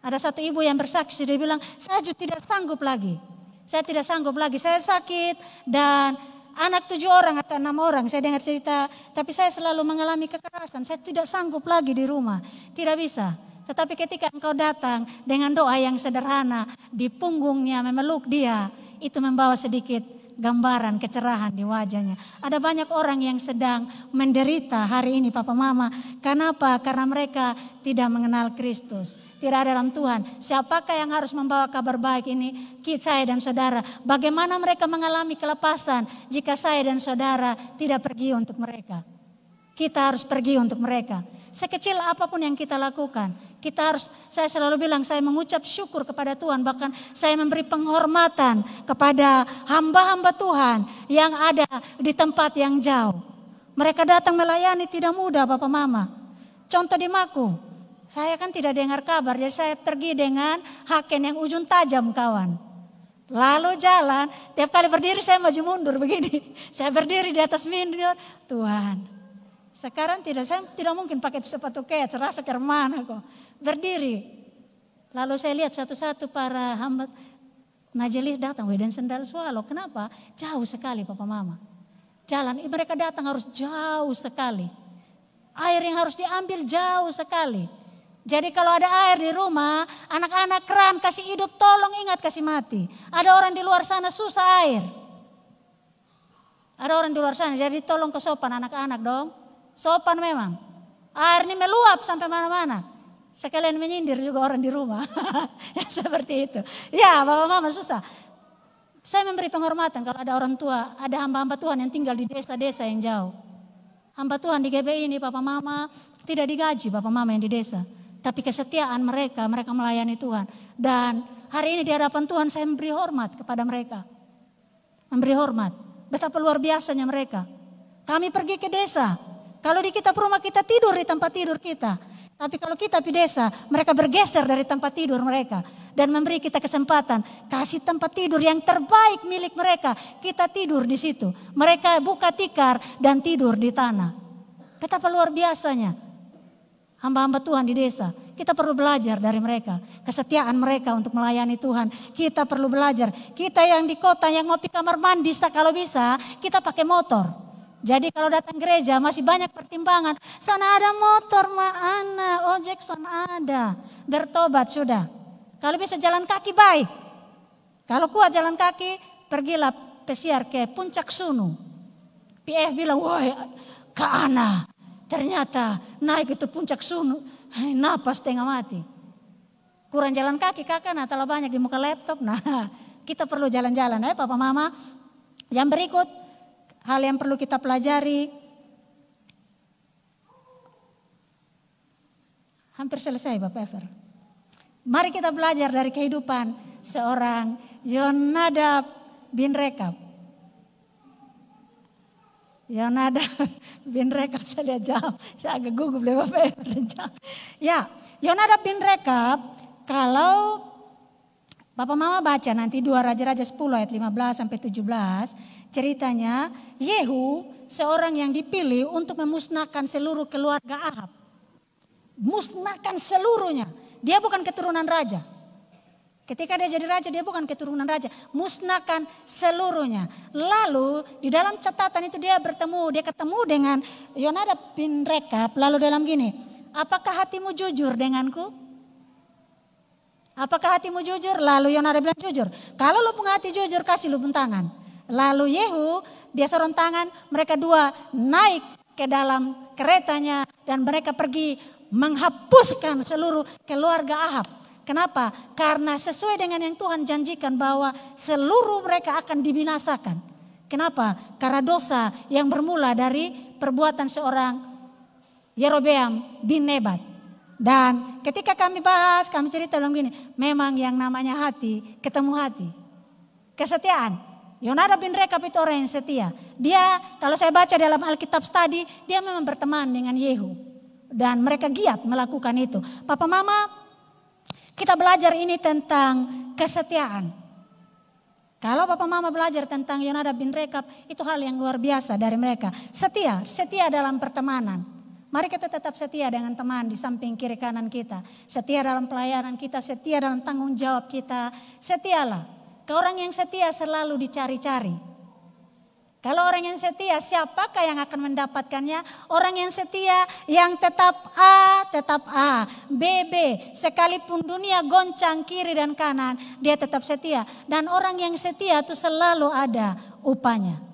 Ada satu ibu yang bersaksi, dia bilang, saya juga tidak sanggup lagi. Saya tidak sanggup lagi. Saya sakit dan anak 7 orang atau 6 orang. Saya dengar cerita, tapi saya selalu mengalami kekerasan. Saya tidak sanggup lagi di rumah. Tidak bisa. Tetapi ketika engkau datang dengan doa yang sederhana, di punggungnya memeluk dia, itu membawa sedikit gambaran kecerahan di wajahnya. Ada banyak orang yang sedang menderita hari ini Papa Mama. Kenapa? Karena mereka tidak mengenal Kristus. Tidak ada dalam Tuhan. Siapakah yang harus membawa kabar baik ini? Saya dan saudara. Bagaimana mereka mengalami kelepasan jika saya dan saudara tidak pergi untuk mereka? Kita harus pergi untuk mereka. Sekecil apapun yang kita lakukan, kita harus, saya selalu bilang, saya mengucap syukur kepada Tuhan. Bahkan saya memberi penghormatan kepada hamba-hamba Tuhan yang ada di tempat yang jauh. Mereka datang melayani tidak mudah Bapak Mama. Contoh di Maku, saya kan tidak dengar kabar, jadi saya pergi dengan haken yang ujung tajam kawan. Lalu jalan, tiap kali berdiri saya maju mundur begini. Saya berdiri di atas mindur, Tuhan. Sekarang saya tidak mungkin pakai sepatu kets, serasa ke mana kok. Berdiri. Lalu saya lihat satu-satu para hamba majelis datang, dan sendal swallow. Kenapa? Jauh sekali Papa Mama. Jalan, mereka datang harus jauh sekali. Air yang harus diambil jauh sekali. Jadi kalau ada air di rumah, anak-anak keran kasih hidup, tolong ingat kasih mati. Ada orang di luar sana susah air. Ada orang di luar sana, jadi tolong kesopan anak-anak dong. Sopan memang. Air ini meluap sampai mana-mana. Sekalian menyindir juga orang di rumah. Ya, seperti itu. Ya Bapak Mama susah. Saya memberi penghormatan kalau ada orang tua, ada hamba-hamba Tuhan yang tinggal di desa-desa yang jauh. Hamba Tuhan di GBI ini Bapak Mama tidak digaji Bapak Mama yang di desa. Tapi kesetiaan mereka melayani Tuhan. Dan hari ini di hadapan Tuhan saya memberi hormat kepada mereka. Memberi hormat. Betapa luar biasanya mereka. Kami pergi ke desa. Kalau di kita rumah kita tidur di tempat tidur kita. Tapi kalau kita di desa, mereka bergeser dari tempat tidur mereka. Dan memberi kita kesempatan, kasih tempat tidur yang terbaik milik mereka. Kita tidur di situ. Mereka buka tikar dan tidur di tanah. Betapa luar biasanya. Hamba-hamba Tuhan di desa. Kita perlu belajar dari mereka. Kesetiaan mereka untuk melayani Tuhan. Kita perlu belajar. Kita yang di kota yang mau pergi kamar mandi, kalau bisa kita pakai motor. Jadi kalau datang gereja masih banyak pertimbangan. Sana ada motor, mana ojek sana ada. Bertobat sudah. Kalau bisa jalan kaki baik. Kalau kuat jalan kaki, pergilah pesiar ke Puncak Sunu. PF bilang, wah Kak Ana, ternyata naik itu Puncak Sunu, napas tengah mati. Kurang jalan kaki Kakak, nah telah banyak di muka laptop. Nah kita perlu jalan-jalan ya Papa Mama. Yang berikut. Hal yang perlu kita pelajari. Hampir selesai Bapak Ever. Mari kita belajar dari kehidupan seorang Yonadab bin Rekab. Yonadab bin Rekab, saya lihat jam. Saya agak gugup oleh Bapak Ever. Ya, Yonadab bin Rekab, kalau Bapak Mama baca nanti 2 Raja-Raja 10 ayat 15 sampai 17. Ceritanya Yehu seorang yang dipilih untuk memusnahkan seluruh keluarga Ahab. Musnahkan seluruhnya. Dia bukan keturunan raja. Ketika dia jadi raja dia bukan keturunan raja. Musnahkan seluruhnya. Lalu di dalam catatan itu dia ketemu dengan Yonadab bin Rekab. Lalu dalam gini. Apakah hatimu jujur denganku? Apakah hatimu jujur? Lalu Yonadab bilang jujur. Kalau lu punya hati jujur, kasih lu pun tangan. Lalu Yehu, dia sorong tangan, mereka dua naik ke dalam keretanya dan mereka pergi menghapuskan seluruh keluarga Ahab. Kenapa? Karena sesuai dengan yang Tuhan janjikan bahwa seluruh mereka akan dibinasakan. Kenapa? Karena dosa yang bermula dari perbuatan seorang Yerobeam bin Nebat. Dan ketika kami bahas, kami cerita bilang gini, memang yang namanya hati, ketemu hati. Kesetiaan. Yonadab bin Rekab itu orang yang setia. Dia, kalau saya baca dalam Alkitab Study, dia memang berteman dengan Yehu. Dan mereka giat melakukan itu. Papa Mama, kita belajar ini tentang kesetiaan. Kalau Papa Mama belajar tentang Yonadab bin Rekab, itu hal yang luar biasa dari mereka. Setia dalam pertemanan. Mari kita tetap setia dengan teman di samping kiri kanan kita. Setia dalam pelayanan kita, setia dalam tanggung jawab kita. Setialah. Ke orang yang setia selalu dicari-cari. Kalau orang yang setia, siapakah yang akan mendapatkannya? Orang yang setia yang tetap A, B. Sekalipun dunia goncang kiri dan kanan, dia tetap setia. Dan orang yang setia itu selalu ada upahnya.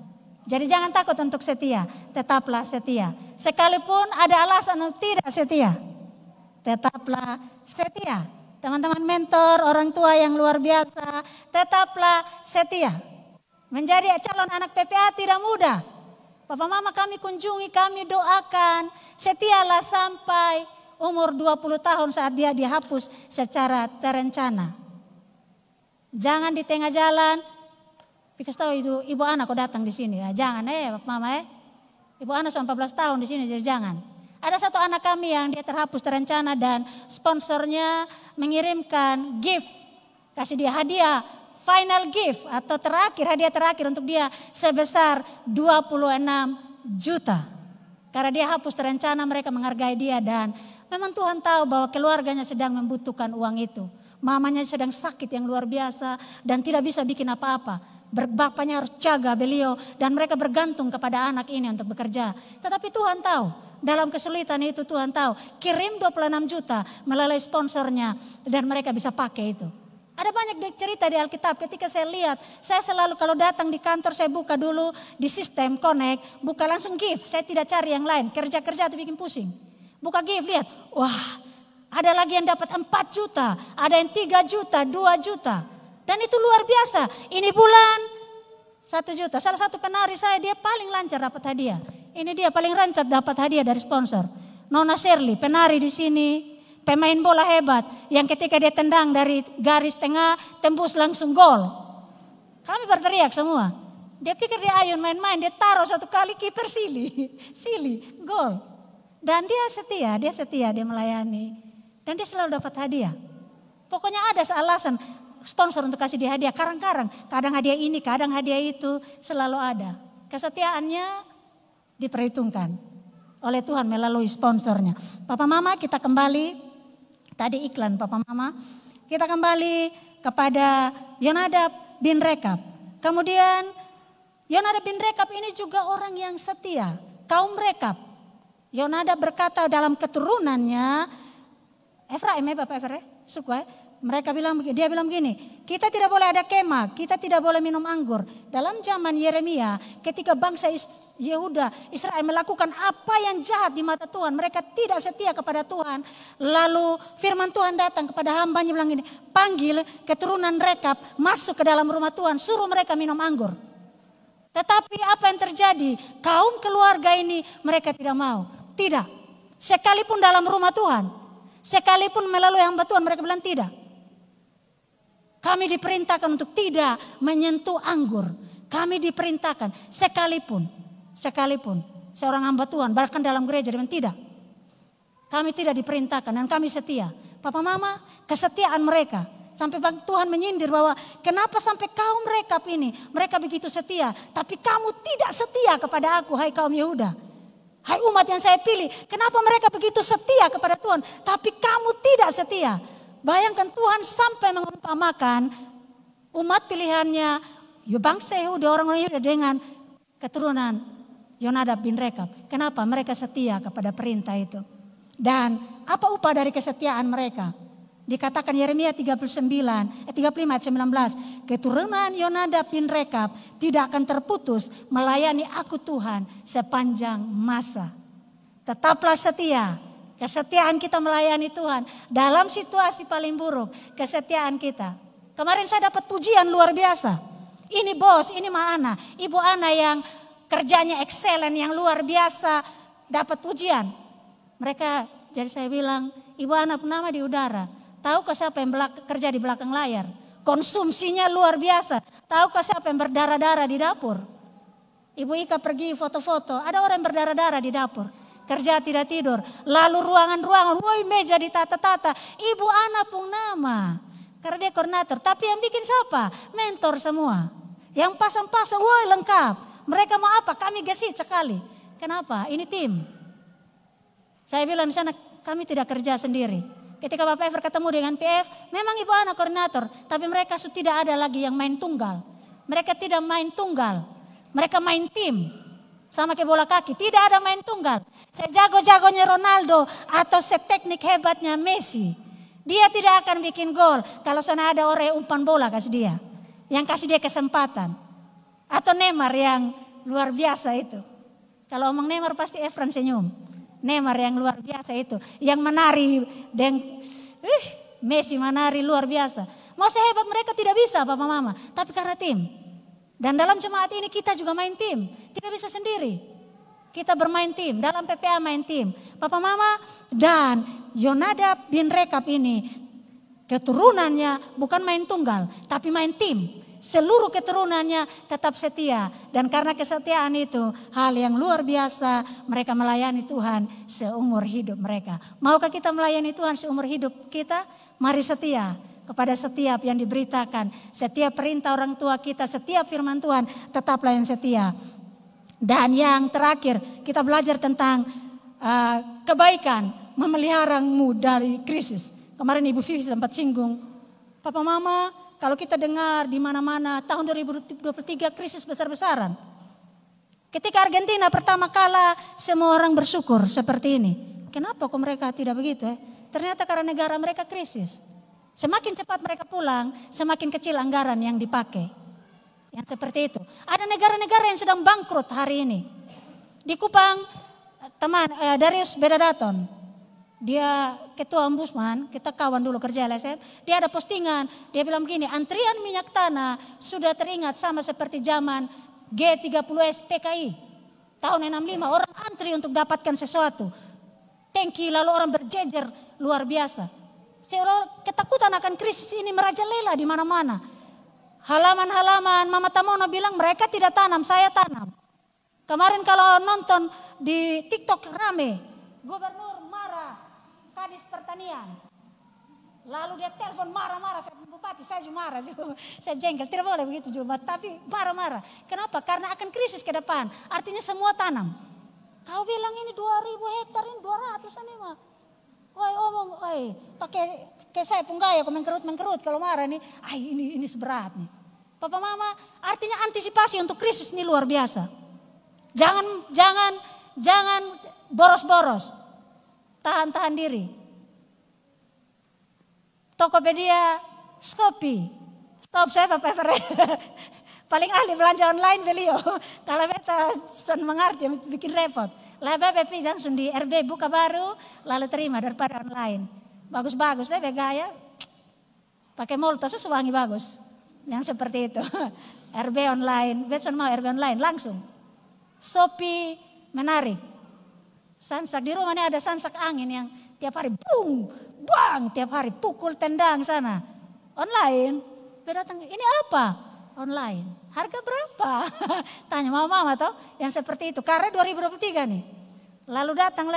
Jadi jangan takut untuk setia, tetaplah setia. Sekalipun ada alasan untuk tidak setia, tetaplah setia. Teman-teman mentor, orang tua yang luar biasa, tetaplah setia. Menjadi calon anak PPA tidak mudah. Papa Mama kami kunjungi, kami doakan, setialah sampai umur 20 tahun saat dia dihapus secara terencana. Jangan di tengah jalan. Because tahu itu ibu anak kok datang di sini ya, jangan Mama Ibu anak sudah 14 tahun di sini jadi jangan. Ada satu anak kami yang dia terhapus terencana dan sponsornya mengirimkan gift, kasih dia hadiah, final gift atau hadiah terakhir untuk dia sebesar 26 juta. Karena dia hapus terencana, mereka menghargai dia dan memang Tuhan tahu bahwa keluarganya sedang membutuhkan uang itu. Mamanya sedang sakit yang luar biasa dan tidak bisa bikin apa-apa. Bapaknya harus jaga beliau dan mereka bergantung kepada anak ini untuk bekerja. Tetapi Tuhan tahu, dalam kesulitan itu Tuhan tahu, kirim 26 juta melalui sponsornya dan mereka bisa pakai itu. Ada banyak cerita di Alkitab ketika saya lihat, saya selalu kalau datang di kantor saya buka dulu di sistem connect, buka langsung gift, saya tidak cari yang lain, kerja-kerja itu bikin pusing. Buka gift, lihat, wah ada lagi yang dapat 4 juta, ada yang 3 juta, 2 juta. Dan itu luar biasa. Ini bulan 1 juta. Salah satu penari saya dia paling lancar dapat hadiah. Ini dia paling lancar dapat hadiah dari sponsor. Nona Shirley, penari di sini, pemain bola hebat yang ketika dia tendang dari garis tengah tembus langsung gol. Kami berteriak semua. Dia pikir dia ayun main-main, dia taruh satu kali kiper sili, gol. Dan dia setia, dia melayani. Dan dia selalu dapat hadiah. Pokoknya ada alasan sponsor untuk kasih dia hadiah, kadang hadiah ini, kadang hadiah itu, selalu ada. Kesetiaannya diperhitungkan oleh Tuhan melalui sponsornya. Papa Mama kita kembali, tadi iklan Papa Mama, kita kembali kepada Yonadab bin Rekab. Kemudian Yonadab bin Rekab ini juga orang yang setia, kaum Rekab. Yonadab berkata dalam keturunannya, Efraim Bapak Efraim, suka dia bilang begini, kita tidak boleh ada kemah, kita tidak boleh minum anggur. Dalam zaman Yeremia, ketika bangsa Yehuda, Israel melakukan apa yang jahat di mata Tuhan, mereka tidak setia kepada Tuhan. Lalu firman Tuhan datang kepada hambanya bilang gini, panggil keturunan Rekab masuk ke dalam rumah Tuhan, suruh mereka minum anggur. Tetapi apa yang terjadi? Kaum keluarga ini mereka tidak mau. Tidak. Sekalipun dalam rumah Tuhan, sekalipun melalui hamba Tuhan, mereka bilang tidak. Kami diperintahkan untuk tidak menyentuh anggur. Kami diperintahkan sekalipun seorang hamba Tuhan bahkan dalam gereja dia bilang tidak. Kami tidak diperintahkan dan kami setia. Papa Mama, kesetiaan mereka sampai Tuhan menyindir bahwa kenapa sampai kaum Rekab ini mereka begitu setia, tapi kamu tidak setia kepada aku, hai kaum Yehuda. Hai umat yang saya pilih, kenapa mereka begitu setia kepada Tuhan, tapi kamu tidak setia. Bayangkan Tuhan sampai mengumpamakan umat pilihannya, bangsa Yehuda, orang-orang Yehuda dengan keturunan Yonadab bin Rekab. Kenapa? Mereka setia kepada perintah itu. Dan apa upah dari kesetiaan mereka? Dikatakan Yeremia 35 ayat 19. Keturunan Yonadab bin Rekab tidak akan terputus melayani aku Tuhan sepanjang masa. Tetaplah setia. Kesetiaan kita melayani Tuhan. Dalam situasi paling buruk, kesetiaan kita. Kemarin saya dapat pujian luar biasa. Ini bos, ini Ma Ana. Ibu Ana yang kerjanya excellent, yang luar biasa. Dapat pujian. Mereka, jadi saya bilang, Ibu Ana nama di udara. Tahukah siapa yang kerja di belakang layar? Konsumsinya luar biasa. Tahukah siapa yang berdarah-darah di dapur? Ibu Ika pergi foto-foto, ada orang yang berdarah-darah di dapur. Kerja tidak tidur. Lalu ruangan-ruangan, woi meja ditata-tata. Ibu Ana pun nama. Karena dia koordinator. Tapi yang bikin siapa? Mentor semua. Yang pasang-pasang, woi lengkap. Mereka mau apa? Kami gesit sekali. Kenapa? Ini tim. Saya bilang di sana, kami tidak kerja sendiri. Ketika Bapak Ever ketemu dengan PF, memang Ibu Ana koordinator. Tapi mereka sudah tidak ada lagi yang main tunggal. Mereka tidak main tunggal. Mereka main tim. Sama kayak bola kaki, tidak ada main tunggal. Sejago-jagonya Ronaldo atau seteknik hebatnya Messi. Dia tidak akan bikin gol kalau sana ada orang yang umpan bola kasih dia. Yang kasih dia kesempatan. Atau Neymar yang luar biasa itu. Kalau omong Neymar pasti Efren senyum. Neymar yang luar biasa itu. Yang menari dan Messi menari luar biasa. Mau sehebat mereka tidak bisa Papa Mama. Tapi karena tim. Dan dalam jemaat ini kita juga main tim. Tidak bisa sendiri. Kita bermain tim. Dalam PPA main tim. Papa Mama dan Yonadab bin Rekab ini. Keturunannya bukan main tunggal. Tapi main tim. Seluruh keturunannya tetap setia. Dan karena kesetiaan itu hal yang luar biasa. Mereka melayani Tuhan seumur hidup mereka. Maukah kita melayani Tuhan seumur hidup kita? Mari setia kepada setiap yang diberitakan. Setiap perintah orang tua kita, setiap firman Tuhan tetaplah yang setia. Dan yang terakhir kita belajar tentang kebaikan. Memeliharamu dari krisis. Kemarin Ibu Vivi sempat singgung. Papa Mama, kalau kita dengar di mana-mana tahun 2023 krisis besar-besaran. Ketika Argentina pertama kala semua orang bersyukur seperti ini. Kenapa kok mereka tidak begitu? Ternyata karena negara mereka krisis. Semakin cepat mereka pulang, semakin kecil anggaran yang dipakai. Yang seperti itu. Ada negara-negara yang sedang bangkrut hari ini. Di Kupang, teman Darius Bedadaton. Dia ketua ombudsman, kita kawan dulu kerja LSM. Dia ada postingan, dia bilang begini, antrian minyak tanah sudah teringat sama seperti zaman G30S PKI. Tahun 65 orang antri untuk dapatkan sesuatu. Tangki lalu orang berjejer luar biasa. Ketakutan akan krisis ini merajalela di mana-mana. Halaman-halaman Mama Tamono bilang mereka tidak tanam, saya tanam. Kemarin kalau nonton di TikTok rame, gubernur marah. Kadis pertanian. Lalu dia telepon marah-marah. Bupati saya juga marah. Saya jengkel. Tidak boleh begitu juga. Tapi marah-marah. Kenapa? Karena akan krisis ke depan. Artinya semua tanam. Kau bilang ini 2.000 hektar ini 200 ini mah. Woi omong. Woi. Pakai kayak saya pun gaya. Mengkerut kalau marah nih. Ini seberat nih. Papa Mama. Artinya antisipasi untuk krisis ini luar biasa. Jangan boros-boros. Tahan diri. Tokopedia, Shopee. Stop saya Bapak Ever. Paling ahli belanja online beliau. Kalau beta sudah mengerti bikin repot. Lebih BP langsung di RB buka baru lalu terima daripada online. Bagus-bagus lebih gaya. Pakai molto sesuai bagus. Yang seperti itu. RB online, beta mau RB online langsung. Shopee menarik. Sansak di rumah ini ada sansak angin yang tiap hari boom, bang, tiap hari pukul tendang sana. Online, dia datang, ini apa? Online, harga berapa? Tanya mama toh, yang seperti itu. Karena 2023 nih. Lalu datang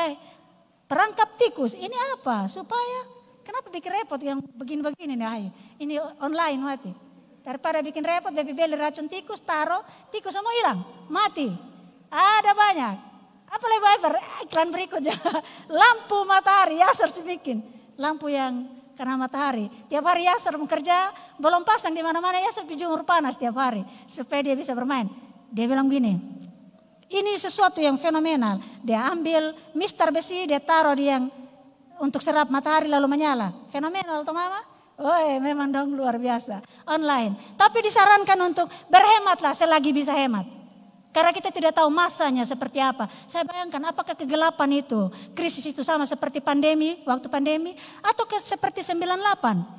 perangkap tikus, ini apa? Supaya, kenapa bikin repot yang begini-begini nih ayo. Ini online mati. Daripada bikin repot, beli racun tikus, taruh, tikus semua hilang, mati. Ada banyak. Apa lagi Ever? Iklan berikutnya. Lampu matahari, Yasser sih bikin. Lampu yang kena matahari. Tiap hari Yasser bekerja, belum pasang di mana-mana Yasser jemur panas tiap hari. Supaya dia bisa bermain. Dia bilang gini, ini sesuatu yang fenomenal. Dia ambil mister besi, dia taruh di yang untuk serap matahari lalu menyala. Fenomenal toh mama? Oh memang dong luar biasa. Online. Tapi disarankan untuk berhematlah selagi bisa hemat. Karena kita tidak tahu masanya seperti apa. Saya bayangkan apakah kegelapan itu, krisis itu sama seperti pandemi, waktu pandemi, atau seperti 98.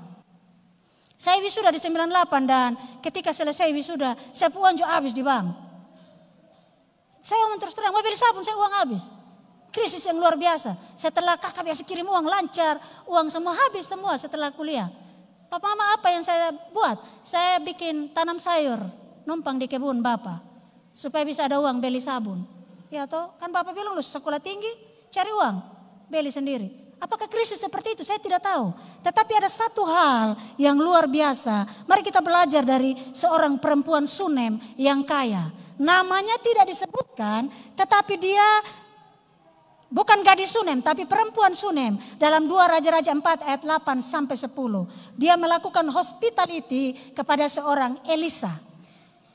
Saya wisuda di 98 dan ketika selesai wisuda, saya uang juga habis di bank. Saya ngomong terus terang, mau beli sabun saya uang habis. Krisis yang luar biasa. Setelah kakak biasa kirim uang lancar, uang semua habis semua setelah kuliah. Papa mama apa yang saya buat? Saya bikin tanam sayur, numpang di kebun bapak. Supaya bisa ada uang beli sabun. Ya toh, kan bapak bilang lu sekolah tinggi, cari uang, beli sendiri. Apakah krisis seperti itu? Saya tidak tahu. Tetapi ada satu hal yang luar biasa. Mari kita belajar dari seorang perempuan Sunem yang kaya. Namanya tidak disebutkan, tetapi dia bukan gadis Sunem, tapi perempuan Sunem. Dalam 2 Raja-Raja 4 ayat 8 sampai 10. Dia melakukan hospitality kepada seorang Elisa.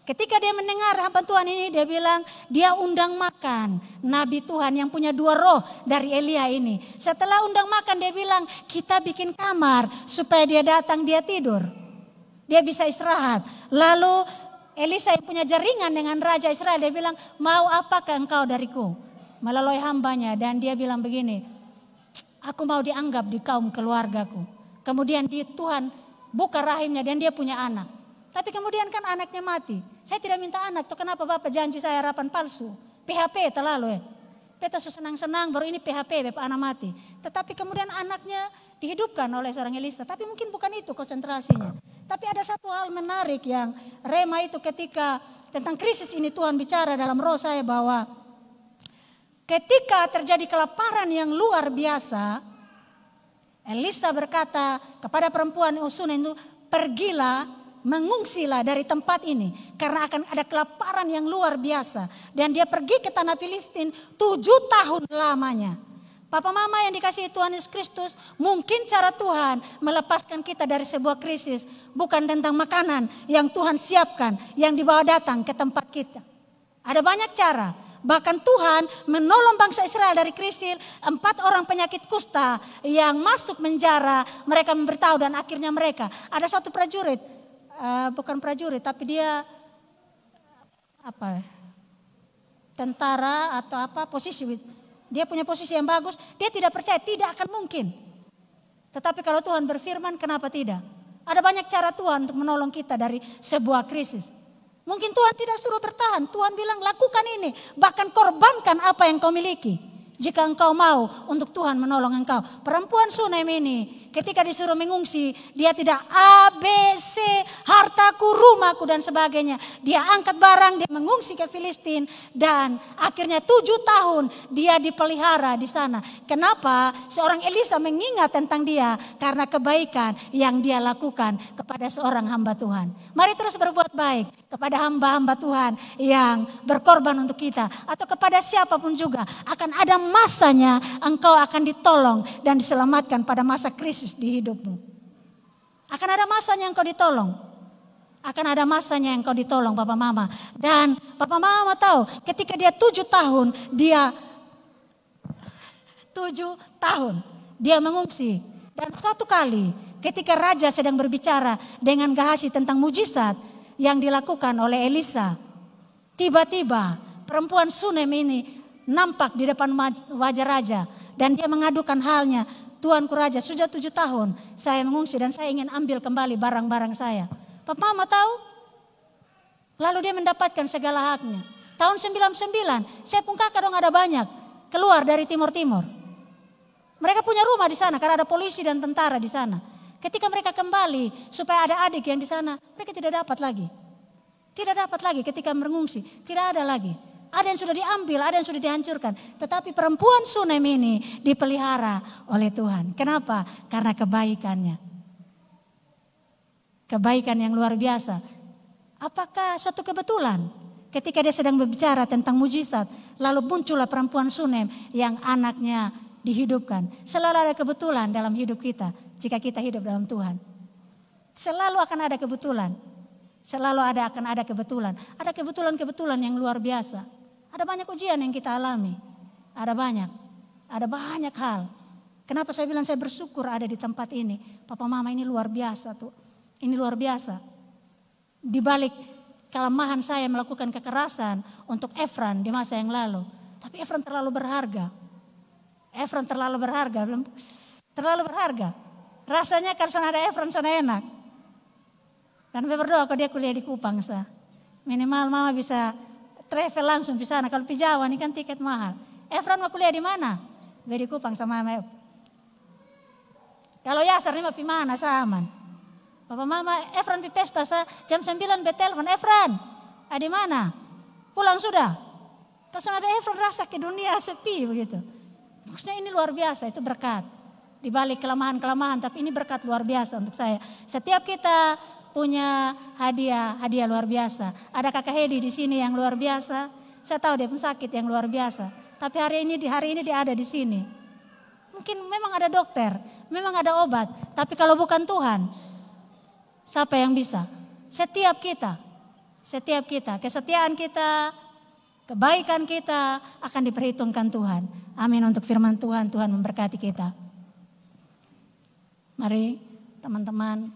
Ketika dia mendengar hamba Tuhan ini, dia bilang dia undang makan Nabi Tuhan yang punya 2 roh dari Elia ini. Setelah undang makan dia bilang kita bikin kamar supaya dia datang dia tidur. Dia bisa istirahat. Lalu Elisa yang punya jaringan dengan Raja Israel dia bilang mau apakah engkau dariku? Melalui hambanya dan dia bilang begini. Aku mau dianggap di kaum keluargaku. Kemudian Tuhan buka rahimnya dan dia punya anak. Tapi kemudian kan anaknya mati. Saya tidak minta anak, tuh kenapa Bapak janji saya harapan palsu? PHP terlalu ya. Beta senang-senang baru ini PHP Bapak anak mati. Tetapi kemudian anaknya dihidupkan oleh seorang Elisa. Tapi mungkin bukan itu konsentrasinya. Tapi ada satu hal menarik yang rema itu ketika tentang krisis ini Tuhan bicara dalam roh saya bahwa ketika terjadi kelaparan yang luar biasa, Elisa berkata kepada perempuan Sunem itu, pergilah, mengungsilah dari tempat ini karena akan ada kelaparan yang luar biasa. Dan dia pergi ke tanah Filistin 7 tahun lamanya. Papa mama yang dikasihi Tuhan Yesus Kristus, mungkin cara Tuhan melepaskan kita dari sebuah krisis bukan tentang makanan yang Tuhan siapkan, yang dibawa datang ke tempat kita. Ada banyak cara. Bahkan Tuhan menolong bangsa Israel dari krisis. 4 orang penyakit kusta yang masuk penjara, mereka memberitahu dan akhirnya mereka. Ada satu prajurit, bukan prajurit tapi dia tentara atau posisi. Dia punya posisi yang bagus, dia tidak percaya, tidak akan mungkin. Tetapi kalau Tuhan berfirman, kenapa tidak? Ada banyak cara Tuhan untuk menolong kita dari sebuah krisis. Mungkin Tuhan tidak suruh bertahan, Tuhan bilang lakukan ini, bahkan korbankan apa yang kau miliki. Jika engkau mau untuk Tuhan menolong engkau. Perempuan Sunem ini ketika disuruh mengungsi, dia tidak A, B, C, hartaku, rumahku dan sebagainya. Dia angkat barang, dia mengungsi ke Filistin dan akhirnya 7 tahun dia dipelihara di sana. Kenapa? Seorang Elisa mengingat tentang dia karena kebaikan yang dia lakukan kepada seorang hamba Tuhan. Mari terus berbuat baik kepada hamba-hamba Tuhan yang berkorban untuk kita atau kepada siapapun juga. Akan ada masanya engkau akan ditolong dan diselamatkan pada masa krisis di hidupmu. Akan ada masanya engkau ditolong. Akan ada masanya engkau ditolong Papa Mama. Dan Papa Mama tahu ketika dia 7 tahun dia mengungsi. Dan suatu kali ketika raja sedang berbicara dengan Gehazi tentang mujizat yang dilakukan oleh Elisa. Tiba-tiba perempuan Sunem ini nampak di depan wajah raja. Dan dia mengadukan halnya. Tuanku raja, sudah 7 tahun saya mengungsi dan saya ingin ambil kembali barang-barang saya. Papa Mama tahu? Lalu dia mendapatkan segala haknya. Tahun 99, saya pun kakak dong ada banyak. Keluar dari timur-timur. Mereka punya rumah di sana karena ada polisi dan tentara di sana. Ketika mereka kembali supaya ada adik yang di sana, mereka tidak dapat lagi. Tidak dapat lagi ketika mengungsi, tidak ada lagi. Ada yang sudah diambil, ada yang sudah dihancurkan. Tetapi perempuan Sunem ini dipelihara oleh Tuhan. Kenapa? Karena kebaikannya. Kebaikan yang luar biasa. Apakah suatu kebetulan ketika dia sedang berbicara tentang mujizat, lalu muncullah perempuan Sunem yang anaknya dihidupkan. Selalu ada kebetulan dalam hidup kita jika kita hidup dalam Tuhan. Selalu akan ada kebetulan. Selalu akan ada kebetulan. Ada kebetulan-kebetulan yang luar biasa. Ada banyak ujian yang kita alami. Ada banyak hal. Kenapa saya bilang saya bersyukur ada di tempat ini. Papa mama ini luar biasa tuh. Ini luar biasa. Di balik kelemahan saya melakukan kekerasan untuk Efran di masa yang lalu. Tapi Efran terlalu berharga. Efran terlalu berharga. Terlalu berharga. Rasanya kalau ada Efran sana enak. Dan saya berdoa kalau dia kuliah di Kupang. Minimal mama bisa travel langsung di sana. Kalau di Jawa ini kan tiket mahal. Efran mau kuliah di mana? Di Kupang sama mama. Kalau Yasar ini mau mana sama. Papa mama Efran di pesta jam 9 betelpon. Efran, di mana? Pulang sudah. Kalau ada Efran rasa ke dunia sepi begitu. Maksudnya ini luar biasa, itu berkat. Di balik kelemahan-kelemahan, tapi ini berkat luar biasa untuk saya. Setiap kita punya hadiah luar biasa. Ada kakak Hedi di sini yang luar biasa. Saya tahu dia pun sakit yang luar biasa. Tapi hari ini dia ada di sini. Mungkin memang ada dokter, memang ada obat. Tapi kalau bukan Tuhan, siapa yang bisa? Setiap kita, kesetiaan kita, kebaikan kita akan diperhitungkan Tuhan. Amin untuk firman Tuhan, Tuhan memberkati kita. Mari teman-teman